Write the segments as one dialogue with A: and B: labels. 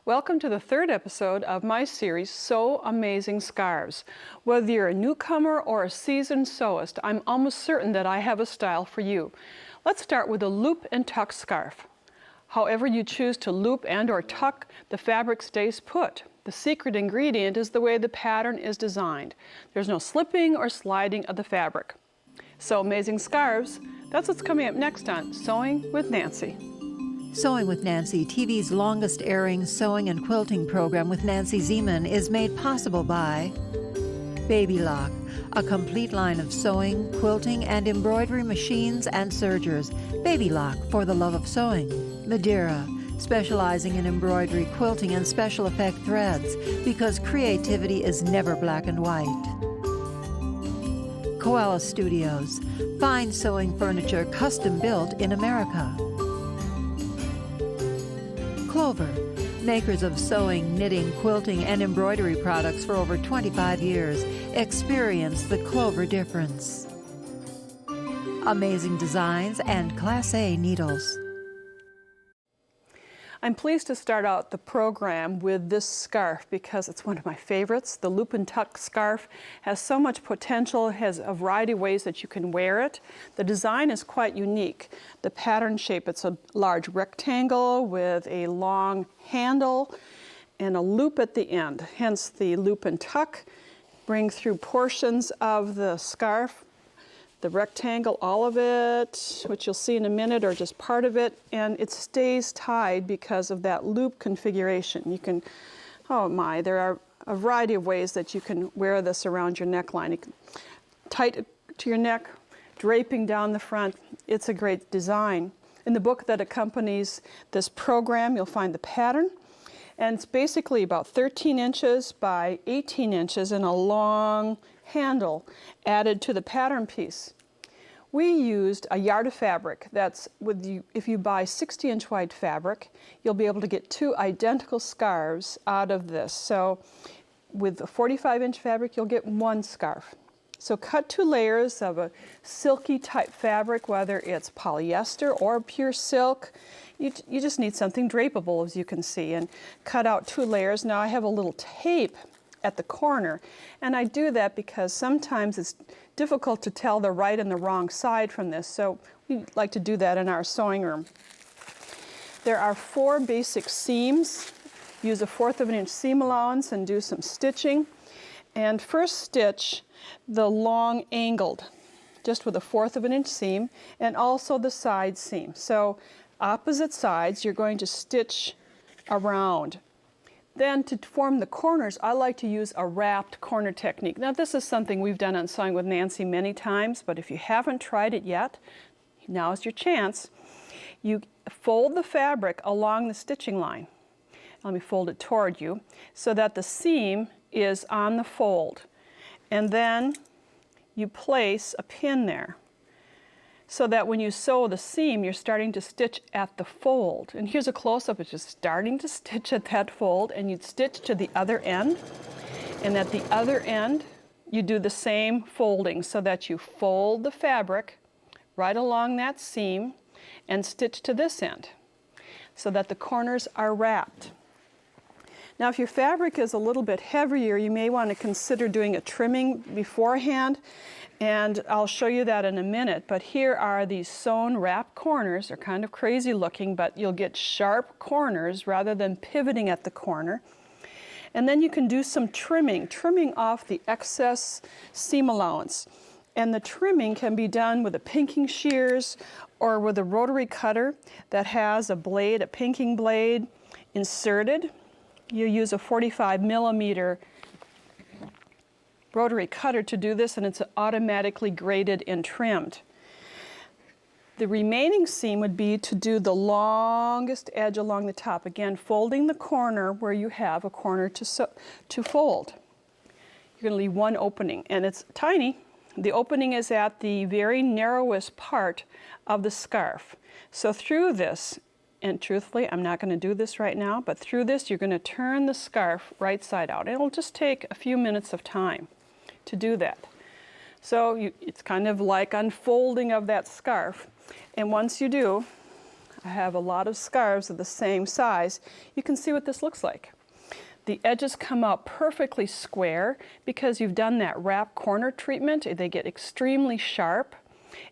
A: Welcome to the third episode of my series, Sew Amazing Scarves. Whether you're a newcomer or a seasoned sewist, I'm almost certain that I have a style for you. Let's start with a loop and tuck scarf. However you choose to loop and or tuck, the fabric stays put. The secret ingredient is the way the pattern is designed. There's no slipping or sliding of the fabric. Sew Amazing Scarves, that's what's coming up next on Sewing with Nancy.
B: Sewing with Nancy, TV's longest airing sewing and quilting program with Nancy Zieman, is made possible by Baby Lock, a complete line of sewing, quilting, and embroidery machines and sergers. Baby Lock, for the love of sewing. Madeira, specializing in embroidery, quilting, and special effect threads, because creativity is never black and white. Koala Studios, fine sewing furniture custom built in America. Clover, makers of sewing, knitting, quilting, and embroidery products for over 25 years. Experience the Clover difference. Amazing designs and Class A needles.
A: I'm pleased to start out the program with this scarf because it's one of my favorites. The loop and tuck scarf has so much potential, has a variety of ways that you can wear it. The design is quite unique. The pattern shape, it's a large rectangle with a long handle and a loop at the end, hence the loop and tuck. Bring through portions of the scarf, the rectangle, all of it, which you'll see in a minute, or just part of it, and it stays tied because of that loop configuration. You can, oh my, there are a variety of ways that you can wear this around your neckline. You can tight it to your neck, draping down the front. It's a great design. In the book that accompanies this program, you'll find the pattern, and it's basically about 13 inches by 18 inches and a long handle added to the pattern piece. We used a yard of fabric. That's with you. If you buy 60-inch wide fabric, you'll be able to get two identical scarves out of this. So with a 45-inch fabric, you'll get one scarf. So cut two layers of a silky type fabric, whether it's polyester or pure silk. You just need something drapable, as you can see, and cut out two layers. Now I have a little tape at the corner, and I do that because sometimes it's difficult to tell the right and the wrong side from this, so we like to do that in our sewing room. There are 4 basic seams. Use a 1/4 of an inch seam allowance and do some stitching. And first stitch the long angled, just with a 1/4 of an inch seam, and also the side seam. So opposite sides, you're going to stitch around. Then to form the corners, I like to use a wrapped corner technique. Now this is something we've done on Sewing with Nancy many times, but if you haven't tried it yet, now's your chance. You fold the fabric along the stitching line. Let me fold it toward you so that the seam is on the fold. And then you place a pin there, so that when you sew the seam, you're starting to stitch at the fold. And here's a close-up. It's just starting to stitch at that fold, and you'd stitch to the other end. And at the other end, you do the same folding, so that you fold the fabric right along that seam and stitch to this end, so that the corners are wrapped. Now, if your fabric is a little bit heavier, you may want to consider doing a trimming beforehand, and I'll show you that in a minute. But here are these sewn wrap corners. They're kind of crazy looking, but you'll get sharp corners rather than pivoting at the corner. And then you can do some trimming off the excess seam allowance. And the trimming can be done with a pinking shears or with a rotary cutter that has a blade, a pinking blade inserted. You use a 45mm rotary cutter to do this, and it's automatically graded and trimmed. The remaining seam would be to do the longest edge along the top, again folding the corner where you have a corner to fold. You're going to leave one opening, and it's tiny. The opening is at the very narrowest part of the scarf. So through this, and truthfully, I'm not going to do this right now, but through this you're going to turn the scarf right side out. It'll just take a few minutes of time to do that. So it's kind of like unfolding of that scarf. And once you do, I have a lot of scarves of the same size. You can see what this looks like. The edges come out perfectly square because you've done that wrap corner treatment. They get extremely sharp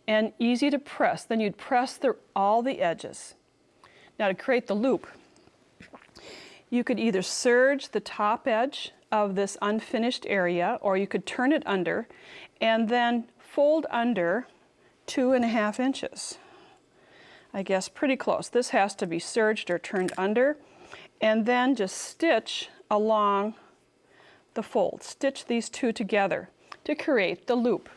A: and easy to press. Then you'd press all the edges. Now to create the loop, you could either serge the top edge of this unfinished area, or you could turn it under and then fold under 2.5 inches. I guess pretty close. This has to be serged or turned under, and then just stitch along the fold. Stitch these two together to create the loop.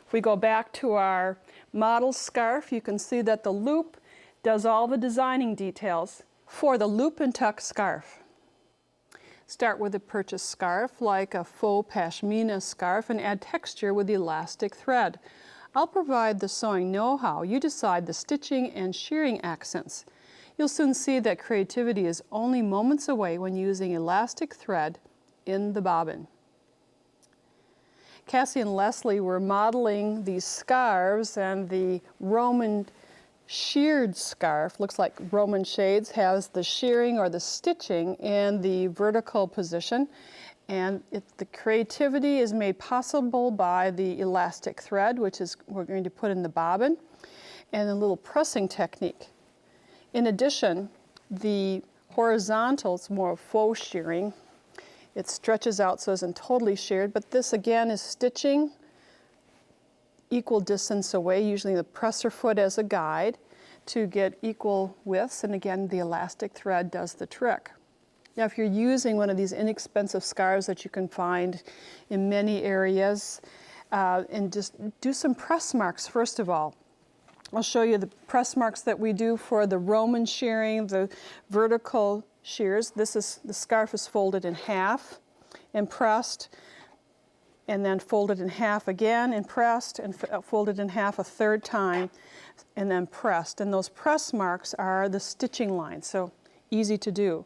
A: If we go back to our model scarf, you can see that the loop does all the designing details for the loop and tuck scarf. Start with a purchased scarf like a faux pashmina scarf and add texture with elastic thread. I'll provide the sewing know-how. You decide the stitching and shearing accents. You'll soon see that creativity is only moments away when using elastic thread in the bobbin. Cassie and Leslie were modeling these scarves, and the Roman sheared scarf, looks like Roman shades, has the shearing or the stitching in the vertical position. And the creativity is made possible by the elastic thread, which is we're going to put in the bobbin, and a little pressing technique. In addition, the horizontal is more faux shearing. It stretches out so it isn't totally sheared, but this again is stitching equal distance away, usually the presser foot as a guide, to get equal widths, and again the elastic thread does the trick. Now if you're using one of these inexpensive scarves that you can find in many areas, and just do some press marks first of all. I'll show you the press marks that we do for the Roman shearing, the vertical shears. The scarf is folded in half and pressed, and then folded in half again and pressed, and folded in half a third time, and then pressed. And those press marks are the stitching lines, so easy to do.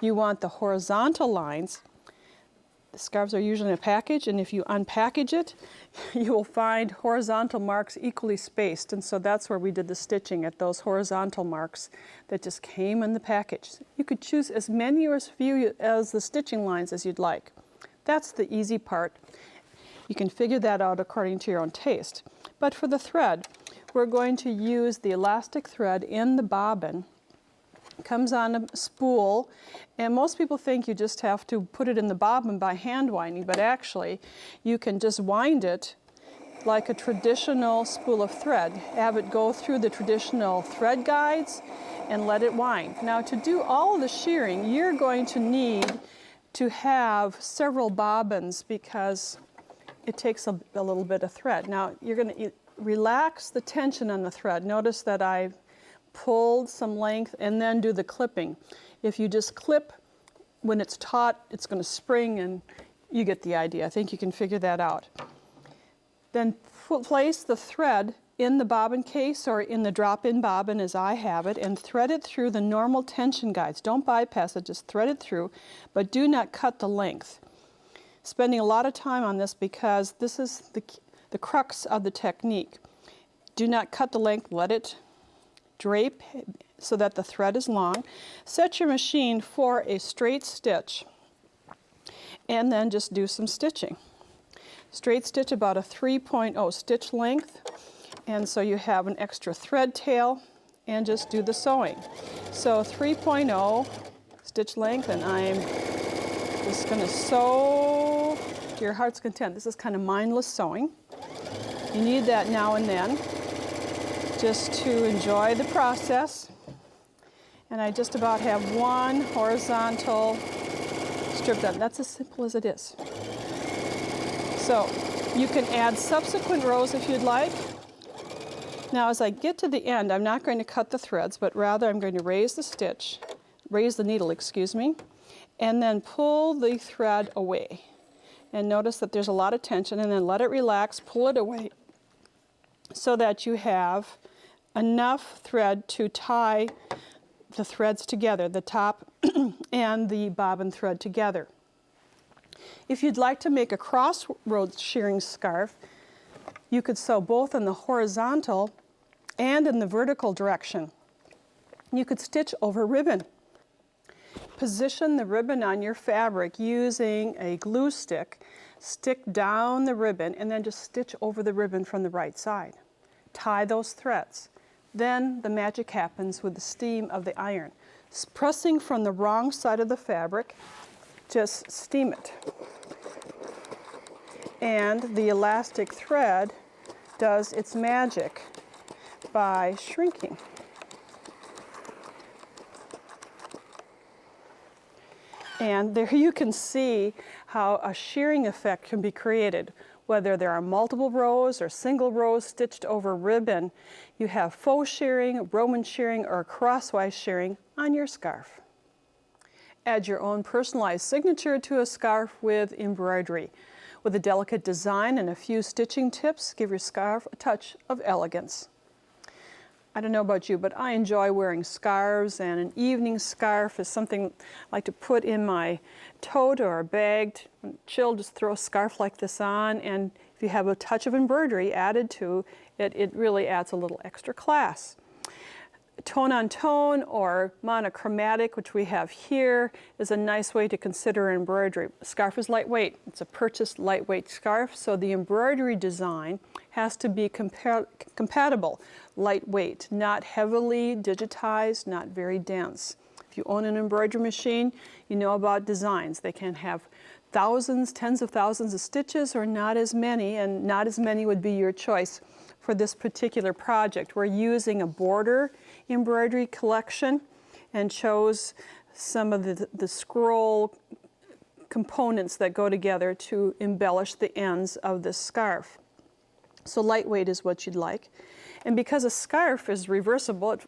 A: You want the horizontal lines. The scarves are usually in a package, and if you unpackage it, you will find horizontal marks equally spaced, and so that's where we did the stitching, at those horizontal marks that just came in the package. You could choose as many or as few as the stitching lines as you'd like. That's the easy part. You can figure that out according to your own taste. But for the thread, we're going to use the elastic thread in the bobbin. It comes on a spool, and most people think you just have to put it in the bobbin by hand winding, but actually you can just wind it like a traditional spool of thread. Have it go through the traditional thread guides and let it wind. Now to do all of the shearing, you're going to need to have several bobbins because it takes a little bit of thread. Now you're going to relax the tension on the thread. Notice that I've pulled some length and then do the clipping. If you just clip when it's taut, it's going to spring, and you get the idea. I think you can figure that out. Then place the thread in the bobbin case or in the drop-in bobbin as I have it, and thread it through the normal tension guides. Don't bypass it, just thread it through, but do not cut the length. Spending a lot of time on this because this is the crux of the technique. Do not cut the length, let it drape so that the thread is long. Set your machine for a straight stitch, and then just do some stitching. Straight stitch about a 3.0 stitch length, and so you have an extra thread tail, and just do the sewing. So 3.0 stitch length, and I'm just going to sew to your heart's content. This is kind of mindless sewing. You need that now and then just to enjoy the process. And I just about have one horizontal strip done. That's as simple as it is. So you can add subsequent rows if you'd like. Now as I get to the end, I'm not going to cut the threads, but rather I'm going to raise the needle, excuse me, and then pull the thread away. And notice that there's a lot of tension, and then let it relax, pull it away, so that you have enough thread to tie the threads together, the top and the bobbin thread together. If you'd like to make a crossroads shearing scarf, you could sew both in the horizontal and in the vertical direction. You could stitch over ribbon. Position the ribbon on your fabric using a glue stick. Stick down the ribbon and then just stitch over the ribbon from the right side. Tie those threads. Then the magic happens with the steam of the iron. Pressing from the wrong side of the fabric, just steam it. And the elastic thread does its magic by shrinking. And there you can see how a shearing effect can be created. Whether there are multiple rows or single rows stitched over ribbon, you have faux shearing, Roman shearing, or crosswise shearing on your scarf. Add your own personalized signature to a scarf with embroidery. With a delicate design and a few stitching tips, give your scarf a touch of elegance. I don't know about you, but I enjoy wearing scarves, and an evening scarf is something I like to put in my tote or a bag. When chill, just throw a scarf like this on, and if you have a touch of embroidery added to it, it really adds a little extra class. Tone on tone or monochromatic, which we have here, is a nice way to consider embroidery. The scarf is lightweight. It's a purchased lightweight scarf, so the embroidery design has to be compatible, lightweight, not heavily digitized, not very dense. If you own an embroidery machine, you know about designs. They can have thousands, tens of thousands of stitches, or not as many, and not as many would be your choice for this particular project. We're using a border embroidery collection and chose some of the scroll components that go together to embellish the ends of this scarf. So lightweight is what you'd like. And because a scarf is reversible,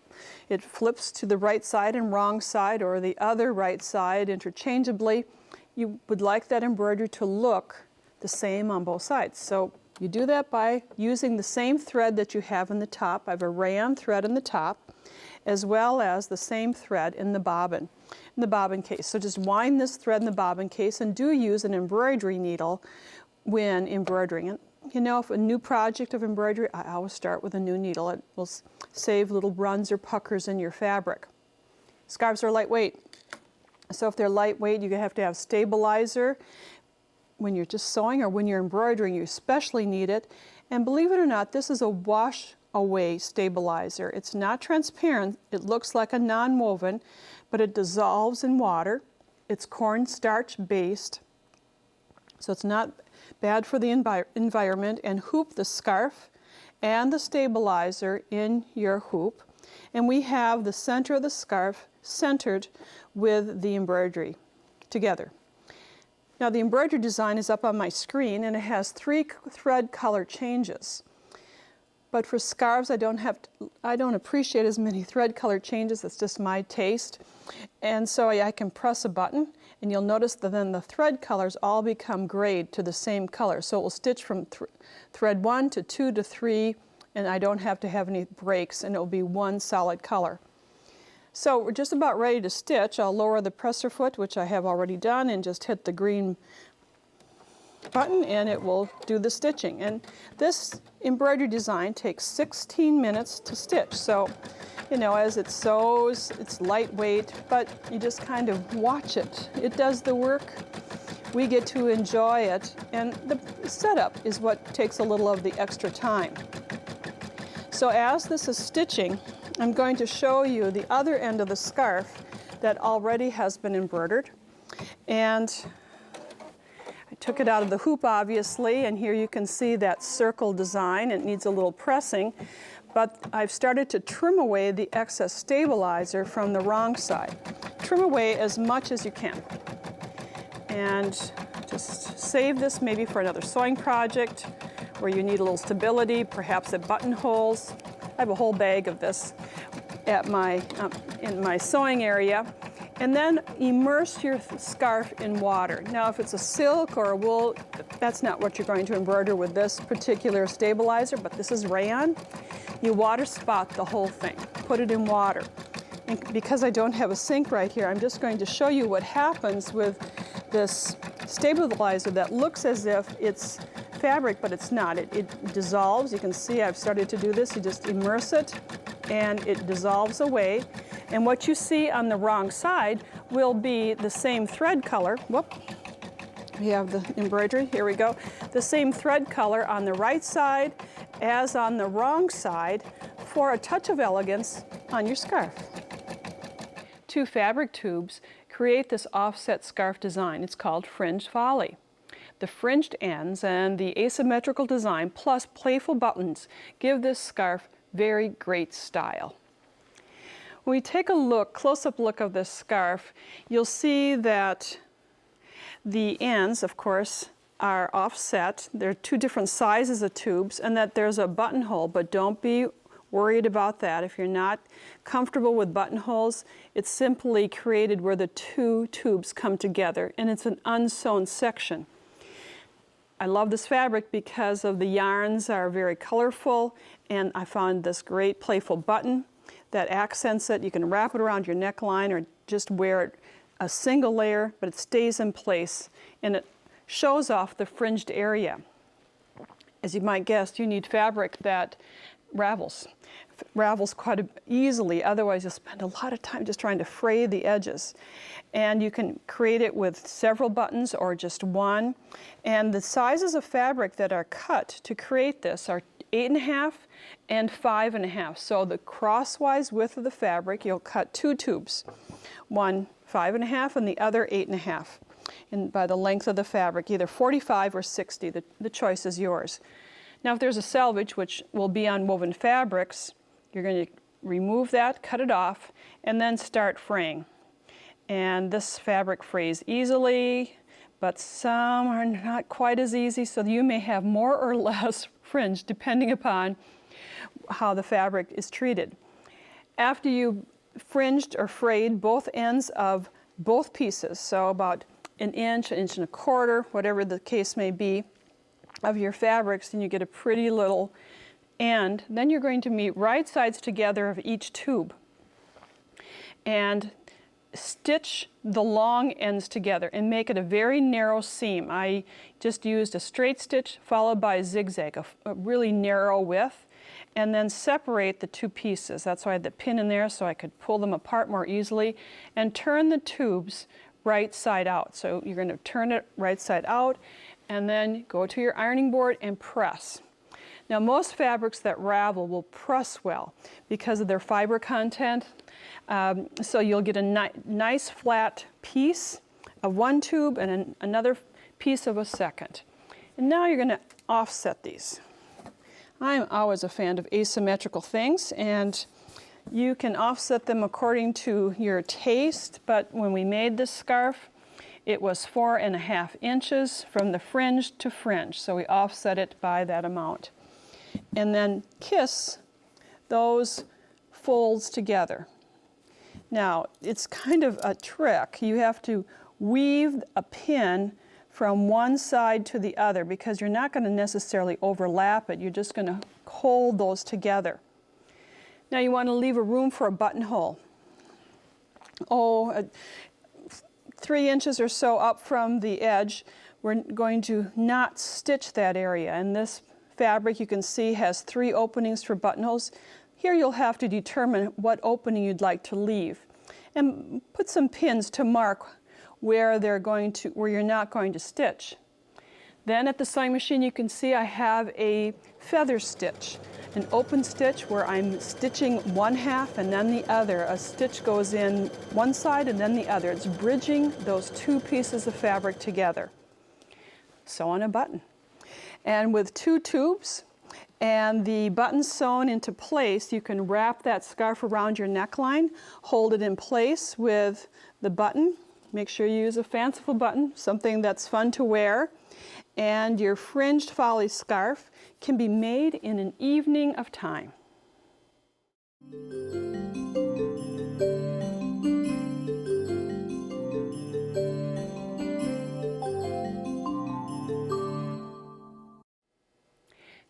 A: it flips to the right side and wrong side, or the other right side interchangeably, you would like that embroidery to look the same on both sides. So you do that by using the same thread that you have in the top. I have a rayon thread in the top, as well as the same thread in the bobbin case. So just wind this thread in the bobbin case, and do use an embroidery needle when embroidering it. You know, if a new project of embroidery, I always start with a new needle. It will save little runs or puckers in your fabric. Scarves are lightweight. So if they're lightweight, you have to have stabilizer. When you're just sewing or when you're embroidering, you especially need it. And believe it or not, this is a wash away stabilizer. It's not transparent. It looks like a non-woven, but it dissolves in water. It's cornstarch based, so it's not bad for the environment. And hoop the scarf and the stabilizer in your hoop. And we have the center of the scarf centered with the embroidery together. Now the embroidery design is up on my screen, and it has 3 thread color changes. But for scarves, I don't appreciate as many thread color changes. That's just my taste. And so I can press a button, and you'll notice that then the thread colors all become grayed to the same color. So it will stitch from thread 1 to 2 to 3, and I don't have to have any breaks, and it will be one solid color. So we're just about ready to stitch. I'll lower the presser foot, which I have already done, and just hit the green button, and it will do the stitching. And this embroidery design takes 16 minutes to stitch. So, you know, as it sews, it's lightweight, but you just kind of watch it. It does the work. We get to enjoy it, and the setup is what takes a little of the extra time. So as this is stitching, I'm going to show you the other end of the scarf that already has been embroidered. And I took it out of the hoop, obviously, and here you can see that circle design. It needs a little pressing, but I've started to trim away the excess stabilizer from the wrong side. Trim away as much as you can. And just save this maybe for another sewing project where you need a little stability, perhaps at buttonholes. I have a whole bag of this at in my sewing area. And then immerse your scarf in water. Now, if it's a silk or a wool, that's not what you're going to embroider with this particular stabilizer, but this is rayon. You water spot the whole thing. Put it in water. And because I don't have a sink right here, I'm just going to show you what happens with this stabilizer that looks as if it's fabric, but it's not. It dissolves. You can see I've started to do this. You just immerse it, and it dissolves away. And what you see on the wrong side will be the same thread color. Whoop. We have the embroidery, here we go. The same thread color on the right side as on the wrong side for a touch of elegance on your scarf. 2 fabric tubes create this offset scarf design. It's called Fringed Folly. The fringed ends and the asymmetrical design plus playful buttons give this scarf very great style. When we take a close-up look of this scarf, you'll see that the ends, of course, are offset. There are 2 different sizes of tubes, and that there's a buttonhole, but don't be worried about that. If you're not comfortable with buttonholes, it's simply created where the 2 tubes come together, and it's an unsewn section. I love this fabric because of the yarns are very colorful, and I found this great playful button that accents it. You can wrap it around your neckline or just wear it a single layer, but it stays in place and it shows off the fringed area. As you might guess, you need fabric that ravels quite easily, otherwise you'll spend a lot of time just trying to fray the edges. And you can create it with several buttons or just one. And the sizes of fabric that are cut to create this are 8.5 and 5.5. So the crosswise width of the fabric, you'll cut 2 tubes, one 5.5 and the other 8.5. And by the length of the fabric, either 45 or 60, the choice is yours. Now if there's a selvage, which will be on woven fabrics, you're going to remove that, cut it off, and then start fraying. And this fabric frays easily, but some are not quite as easy, so you may have more or less fringe depending upon how the fabric is treated. After you fringed or frayed both ends of both pieces, so about an inch and a quarter, whatever the case may be, of your fabrics, then you get a pretty little end. Then you're going to meet right sides together of each tube and stitch the long ends together and make it a very narrow seam. I just used a straight stitch followed by a zigzag, a really narrow width, and then separate the 2 pieces. That's why I had the pin in there so I could pull them apart more easily, and turn the tubes right side out. So you're going to turn it right side out and then go to your ironing board and press. Now most fabrics that ravel will press well because of their fiber content. So you'll get a nice flat piece of one tube and another piece of a second. And now you're going to offset these. I'm always a fan of asymmetrical things, and you can offset them according to your taste, but when we made this scarf, it was 4.5 inches from the fringe to fringe, so we offset it by that amount. And then kiss those folds together. Now, it's kind of a trick. You have to weave a pin from one side to the other because you're not going to necessarily overlap it. You're just going to hold those together. Now you want to leave a room for a buttonhole. 3 inches or so up from the edge. We're going to not stitch that area. And this fabric, you can see, has 3 openings for buttonholes. Here you'll have to determine what opening you'd like to leave and put some pins to mark where you're not going to stitch. Then at the sewing machine you can see I have a feather stitch, an open stitch where I'm stitching one half and then the other. A stitch goes in one side and then the other. It's bridging those 2 pieces of fabric together. Sew on a button. And with 2 tubes and the button sewn into place, you can wrap that scarf around your neckline, hold it in place with the button. Make sure you use a fanciful button, something that's fun to wear. And your Fringed Folly scarf can be made in an evening of time.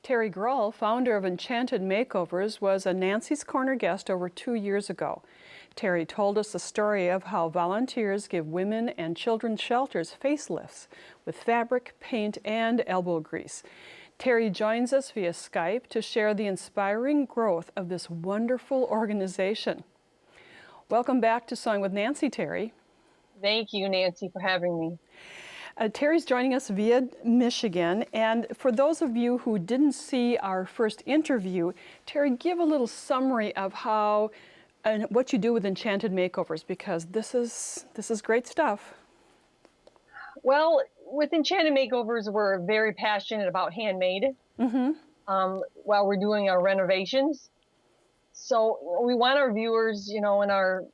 A: Terry Grohl, founder of Enchanted Makeovers, was a Nancy's Corner guest over 2 years ago. Terry told us the story of how volunteers give women and children's shelters facelifts with fabric, paint, and elbow grease. Terry joins us via Skype to share the inspiring growth of this wonderful organization. Welcome back to Sewing with Nancy, Terry.
C: Thank you, Nancy, for having me.
A: Terry's joining us via Michigan, and for those of you who didn't see our first interview, Terry, give a little summary of how and what you do with Enchanted Makeovers, because this is great stuff.
C: Well, with Enchanted Makeovers, we're very passionate about handmade while we're doing our renovations. So we want our viewers, and our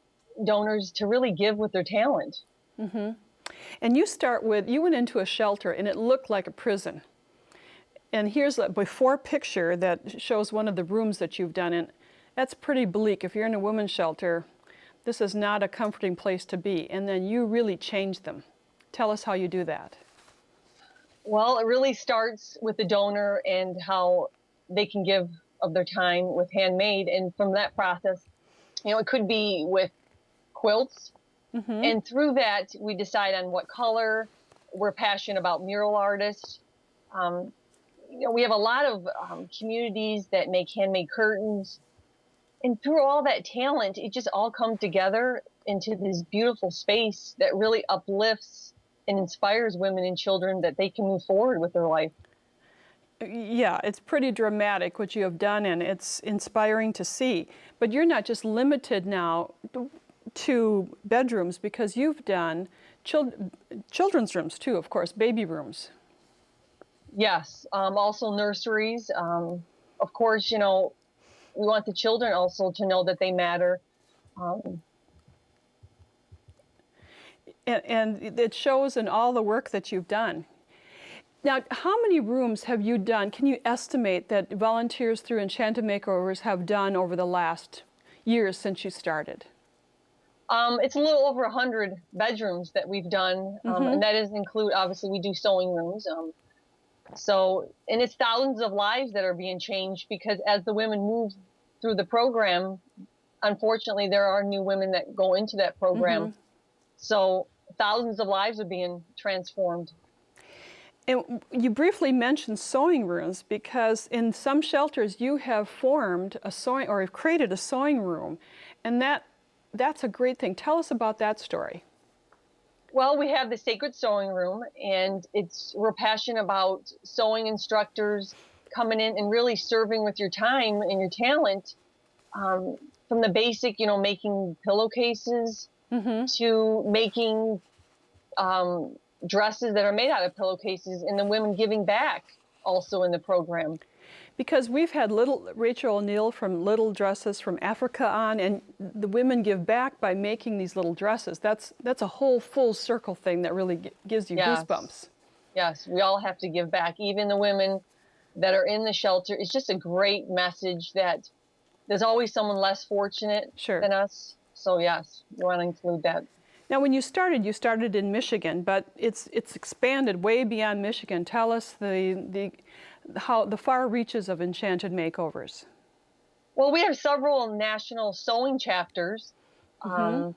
C: donors to really give with their talent.
A: And you went into a shelter and it looked like a prison. And here's a before picture that shows one of the rooms that you've done in. That's pretty bleak. If you're in a women's shelter, this is not a comforting place to be. And then you really changed them. Tell us how you do that.
C: Well, it really starts with the donor and how they can give of their time with handmade. And from that process, it could be with quilts. And through that, we decide on what color. We're passionate about mural artists. We have a lot of communities that make handmade curtains. And through all that talent, it just all comes together into this beautiful space that really uplifts and inspires women and children that they can move forward with their life.
A: Yeah, it's pretty dramatic what you have done, and it's inspiring to see. But you're not just limited now to bedrooms, because you've done children's rooms too, of course, baby rooms.
C: Yes, also nurseries. Of course, we want the children also to know that they matter.
A: And it shows in all the work that you've done. Now, how many rooms have you done? Can you estimate that volunteers through Enchanted Makeovers have done over the last years since you started?
C: It's a little over 100 bedrooms that we've done, and that doesn't include, obviously, we do sewing rooms. And it's thousands of lives that are being changed, because as the women move through the program, unfortunately, there are new women that go into that program. So thousands of lives are being transformed.
A: And you briefly mentioned sewing rooms, because in some shelters you have formed a sewing, or have created a sewing room, and that's a great thing. Tell us about that story.
C: Well, we have the Sacred Sewing Room, and we're passionate about sewing instructors coming in and really serving with your time and your talent, from the basic, making pillowcases to making dresses that are made out of pillowcases, and the women giving back also in the program.
A: Because we've had Rachel O'Neill from Little Dresses from Africa on, and the women give back by making these little dresses. That's a whole full circle thing that really gives you goosebumps.
C: Yes, we all have to give back, even the women that are in the shelter. It's just a great message that there's always someone less fortunate than us. So yes, we want to include that.
A: Now, when you started in Michigan, but it's expanded way beyond Michigan. Tell us the far reaches of Enchanted Makeovers.
C: Well, we have several national sewing chapters. And,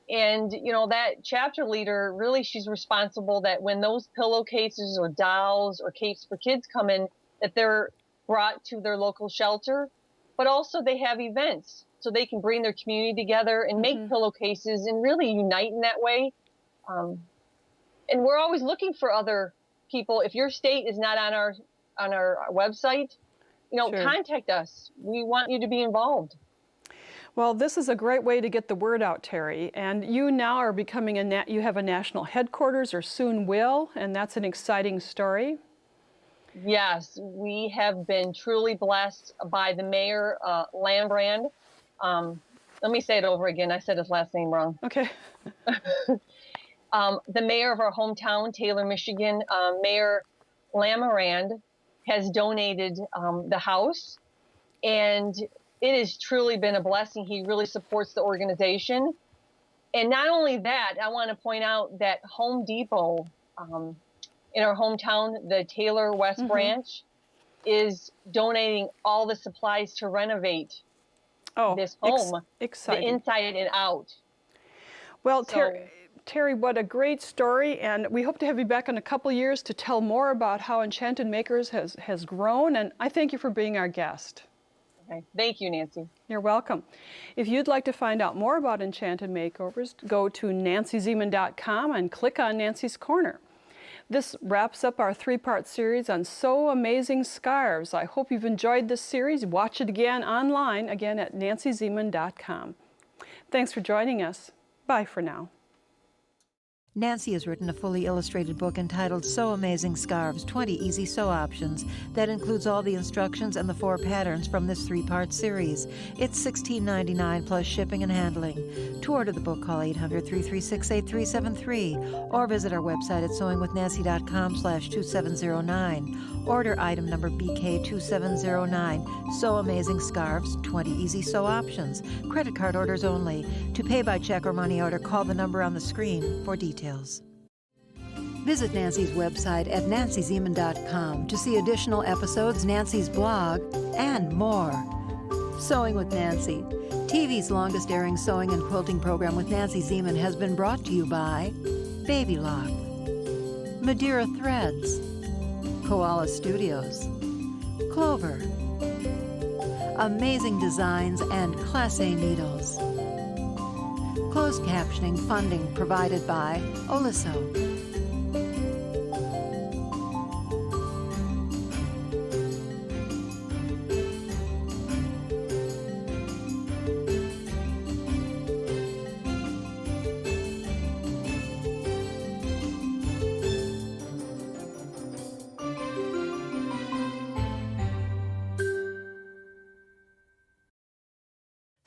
C: that chapter leader, really, she's responsible that when those pillowcases or dolls or capes for kids come in, that they're brought to their local shelter, but also they have events so they can bring their community together and make pillowcases and really unite in that way. And we're always looking for other people. If your state is not on our website, contact us. We want you to be involved.
A: Well, this is a great way to get the word out, Terry. And you now are becoming you have a national headquarters, or soon will, and that's an exciting story.
C: Yes, we have been truly blessed by the mayor, Lambrand. Let me say it over again. I said his last name wrong.
A: Okay.
C: The mayor of our hometown, Taylor, Michigan, Mayor Lambrand, has donated the house, and it has truly been a blessing. He really supports the organization. And not only that, I want to point out that Home Depot in our hometown, the Taylor West branch, is donating all the supplies to renovate this home,
A: exciting.
C: The inside and out.
A: Well, Terry, what a great story, and we hope to have you back in a couple years to tell more about how Enchanted Makers has grown, and I thank you for being our guest.
C: Okay. Thank you, Nancy.
A: You're welcome. If you'd like to find out more about Enchanted Makeovers, go to nancyzieman.com and click on Nancy's Corner. This wraps up our 3-part series on Sew Amazing Scarves. I hope you've enjoyed this series. Watch it again online, again at nancyzieman.com. Thanks for joining us. Bye for now.
B: Nancy has written a fully illustrated book entitled Sew Amazing Scarves, 20 Easy Sew Options, that includes all the instructions and the 4 patterns from this 3-part series. It's $16.99 plus shipping and handling. To order the book, call 800-336-8373 or visit our website at sewingwithnancy.com/2709. Order item number BK2709, Sew Amazing Scarves, 20 Easy Sew Options. Credit card orders only. To pay by check or money order, call the number on the screen for details. Visit Nancy's website at nancyzieman.com to see additional episodes, Nancy's blog, and more. Sewing with Nancy, TV's longest airing sewing and quilting program with Nancy Zieman, has been brought to you by Baby Lock, Madeira Threads, Koala Studios, Clover, Amazing Designs, and Class A Needles. Closed captioning funding provided by Oliso.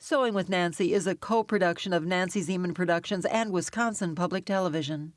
B: Sewing with Nancy is a co-production of Nancy Zieman Productions and Wisconsin Public Television.